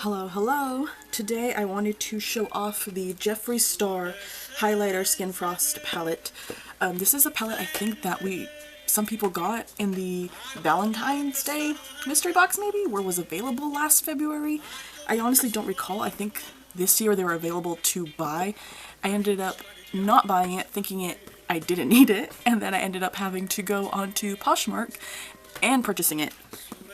Hello, hello! Today I wanted to show off the Jeffree Star Highlighter Skin Frost palette. This is a palette I think that some people got in the Valentine's Day mystery box maybe, where it was available last February. I honestly don't recall. I think this year they were available to buy. I ended up not buying it, thinking I didn't need it, and then I ended up having to go onto Poshmark and purchasing it.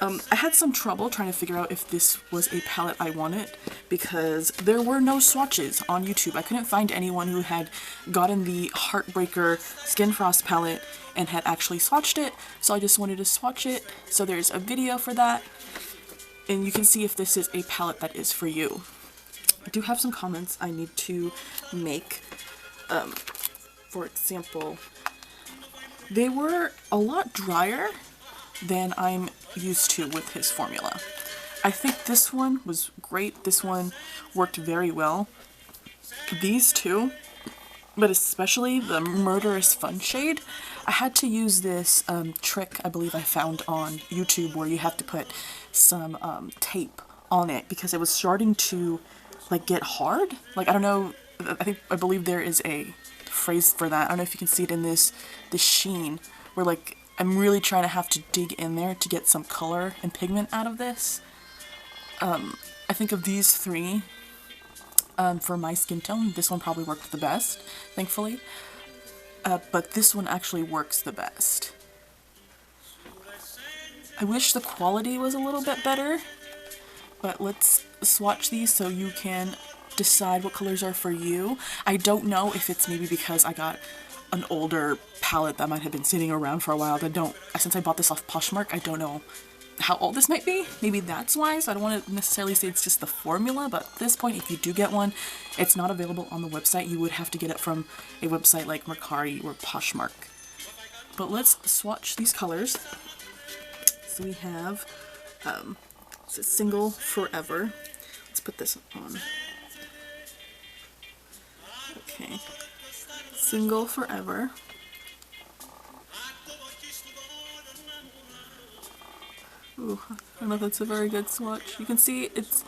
I had some trouble trying to figure out if this was a palette I wanted because there were no swatches on YouTube. I couldn't find anyone who had gotten the Heartbreaker Skin Frost palette and had actually swatched it, so I just wanted to swatch it. So there's a video for that, and you can see if this is a palette that is for you. I do have some comments I need to make. For example, they were a lot drier than I'm used to with his formula. I think this one was great. This one worked very well. These two, but especially the Murderous Fun shade, I had to use this trick I believe I found on YouTube where you have to put some tape on it because it was starting to like get hard. Like, I don't know, I believe there is a phrase for that. I don't know if you can see it in this sheen where like I'm really trying to have to dig in there to get some color and pigment out of this. I think of these three, for my skin tone, this one probably worked the best, thankfully. But this one actually works the best. I wish the quality was a little bit better, but let's swatch these so you can decide what colors are for you. I don't know if it's maybe because I got an older palette that might have been sitting around for a while since I bought this off Poshmark, I don't know how old this might be. Maybe that's why, so I don't want to necessarily say it's just the formula, but at this point, if you do get one, it's not available on the website. You would have to get it from a website like Mercari or Poshmark. But let's swatch these colors. So we have, it's a Single Forever. Let's put this on. Okay. Single Forever. Ooh, I don't know if that's a very good swatch. You can see it's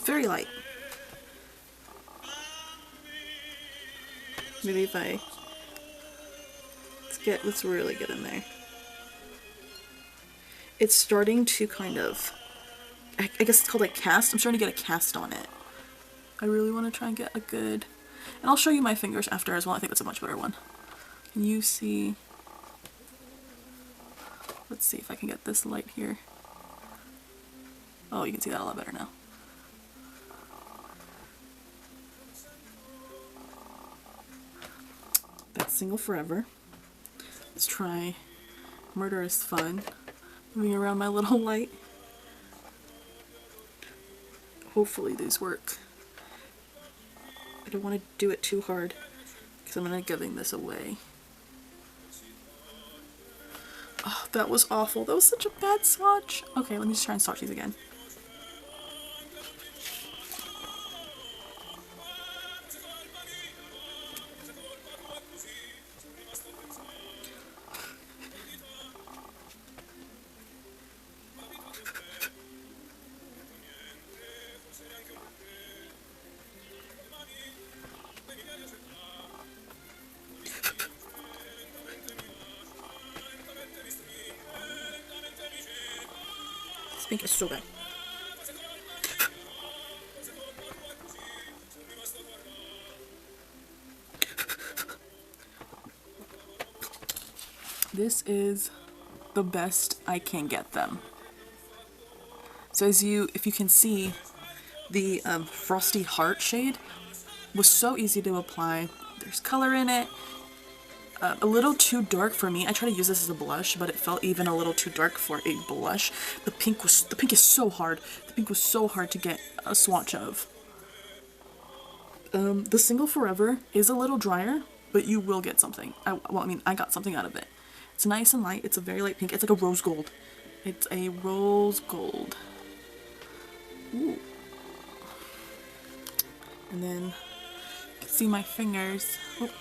very light. Maybe if let's really get in there. It's starting to kind of, I guess it's called like cast. I'm starting to get a cast on it. I really want to try and get a good, and I'll show you my fingers after as well. I think that's a much better one. Can you see? Let's see if I can get this light here. Oh, you can see that a lot better now. That's Single Forever. Let's try Murderous Fun. Moving around my little light. Hopefully these work. I don't want to do it too hard because I'm going to giving this away. Oh, that was awful. That was such a bad swatch. Okay, let me just try and swatch these again. This pink is so bad. This is the best I can get them. So if you can see, the Frostee Heart shade was so easy to apply. There's color in it. A little too dark for me. I try to use this as a blush, but it felt even a little too dark for a blush. The pink is so hard. The pink was so hard to get a swatch of. The Single Forever is a little drier, but you will get something. I got something out of it. It's nice and light. It's a very light pink. It's like a rose gold. It's a rose gold. Ooh. And then you can see my fingers. Oh.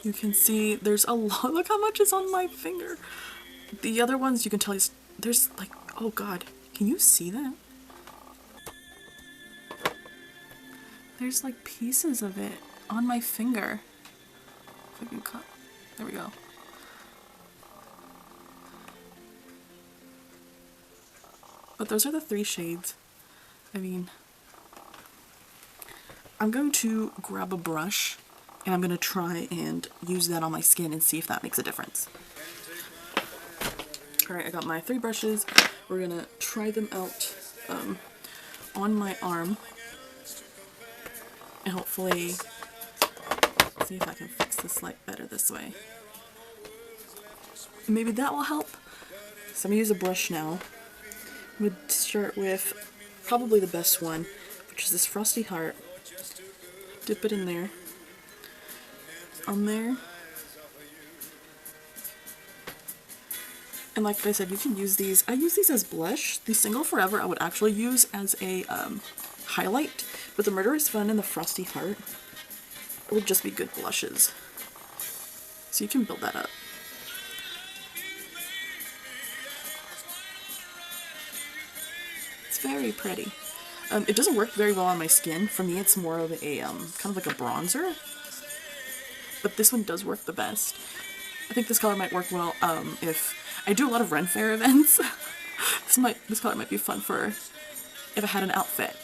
You can see there's a lot. Look how much is on my finger. The other ones you can tell there's like, oh god, can you see that? There's like pieces of it on my finger. If I can cut, there we go. But those are the 3 shades. I mean, I'm going to grab a brush and I'm going to try and use that on my skin and see if that makes a difference. Alright, I got my 3 brushes. We're going to try them out on my arm. And hopefully see if I can fix this light better this way. Maybe that will help. So I'm going to use a brush now. I'm going to start with probably the best one, which is this Frostee Heart. Dip it in there. On there. And like I said, you can use these. I use these as blush. The Single Forever I would actually use as a highlight. But the Murderous Fun and the Frostee Heart would just be good blushes. So you can build that up. It's very pretty. It doesn't work very well on my skin. For me, it's more of a kind of like a bronzer. But this one does work the best. I think this color might work well if I do a lot of Ren Fair events. This color might be fun for if I had an outfit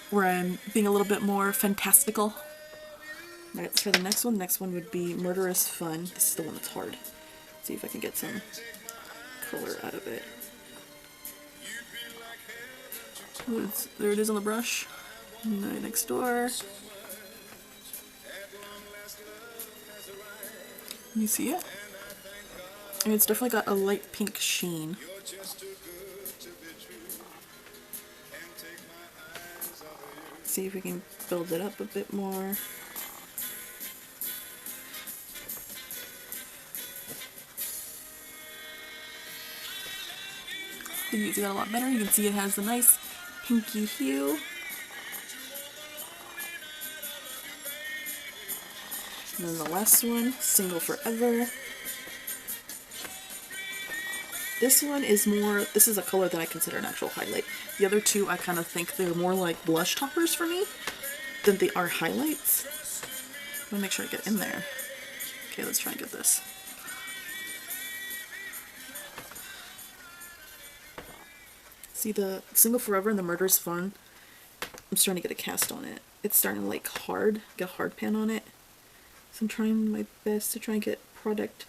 where I'm being a little bit more fantastical. Alright, let's try the next one. The next one would be Murderous Fun. This is the one that's hard. Let's see if I can get some color out of it. Oh, there it is on the brush. Right next door. You see it? I mean, it's definitely got a light pink sheen. See if we can build it up a bit more. You can see that a lot better. You can see it has the nice pinky hue. And then the last one, Single Forever. This one is more, this is a color that I consider an actual highlight. The other two, I kind of think they're more like blush toppers for me than they are highlights. I'm gonna make sure I get in there. Okay, let's try and get this. See the Single Forever and the Murderous Fun? I'm starting to get a cast on it. It's starting to like get a hard pan on it. So I'm trying my best to try and get product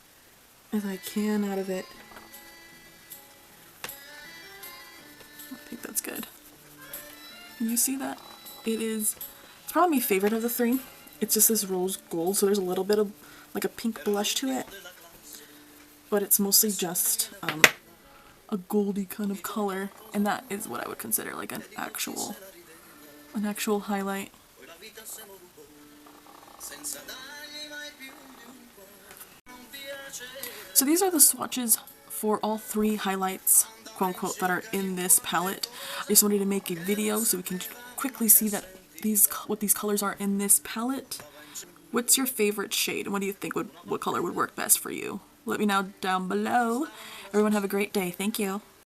as I can out of it. I think that's good. Can you see that? It's probably my favorite of the 3. It's just this rose gold, so there's a little bit of like a pink blush to it. But it's mostly just a goldy kind of color, and that is what I would consider like an actual highlight. So these are the swatches for all 3 highlights, quote unquote, that are in this palette. I just wanted to make a video so we can quickly see that what these colors are in this palette. What's your favorite shade, and what do you think what color would work best for you? Let me know down below. Everyone have a great day. Thank you.